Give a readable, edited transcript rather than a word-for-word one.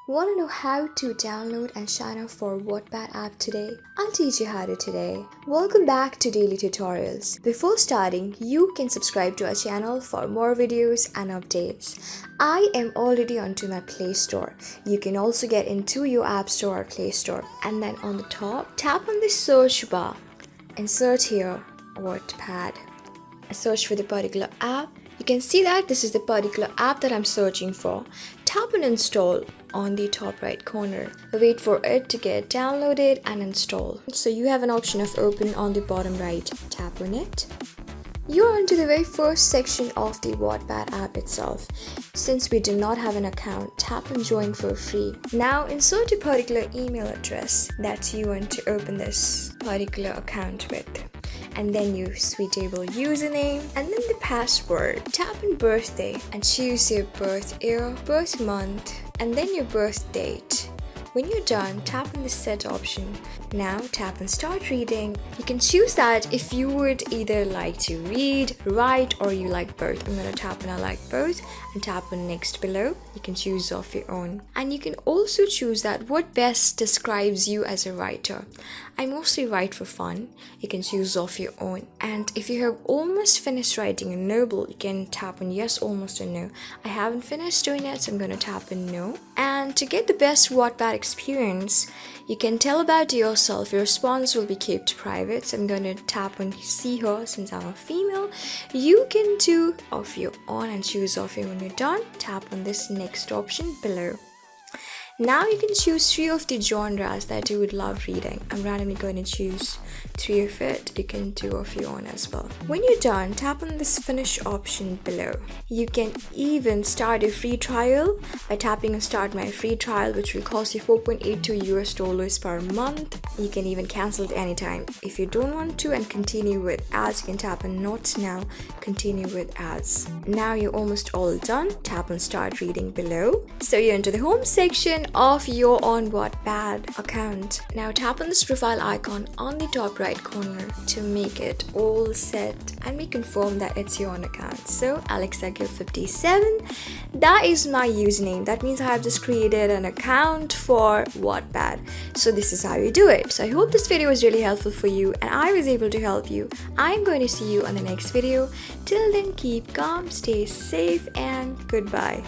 Want to know how to download and sign up for Wattpad app today? I'll teach you how to today. Welcome back to Daily Tutorials. Before starting, you can subscribe to our channel for more videos and updates. I am already onto my Play Store. You can also get into your App Store or Play Store. And then on the top, tap on the search bar and search here Wattpad. Search for the particular app. You can see that this is the particular app that I'm searching for. Tap on install on the top right corner. Wait for it to get downloaded and install. So you have an option of open on the bottom right. Tap on it. You're onto the very first section of the Wattpad app itself. Since we do not have an account, tap on join for free. Now insert a particular email address that you want to open this particular account with. And then your suitable username and then the password. Tap on birthday and choose your birth year, birth month, and then your birth date. When you're done, tap on the set option. Now tap on start reading. You can choose that if you would either like to read, write, or you like both. I'm going to tap on I like both and tap on next below. You can choose off your own. And you can also choose that what best describes you as a writer. I mostly write for fun. You can choose off your own. And if you have almost finished writing a novel, you can tap on yes, almost, or no. I haven't finished doing it, so I'm going to tap on no. And to get the best Wattpad experience, you can tell about yourself. Your response will be kept private. So I'm going to tap on see her since I'm a female. You can do off your own and choose off your own. When you're done, tap on this next option below. Now you can choose 3 of the genres that you would love reading. I'm randomly going to choose 3 of it. You can do of your own as well. When you're done, tap on this finish option below. You can even start a free trial by tapping on start my free trial, which will cost you $4.82 per month. You can even cancel it anytime. If you don't want to and continue with ads, you can tap on not now, continue with ads. Now you're almost all done. Tap on start reading below. So you're into the home section of your own Wattpad account. Now tap on this profile icon on the top right corner to make it all set, and we confirm that it's your own account. So AlexaGill57, that is my username. That means I have just created an account for Wattpad. So this is how you do it. So I hope this video was really helpful for you and I was able to help you. I'm going to see you on the next video. Till then, keep calm, stay safe, and goodbye.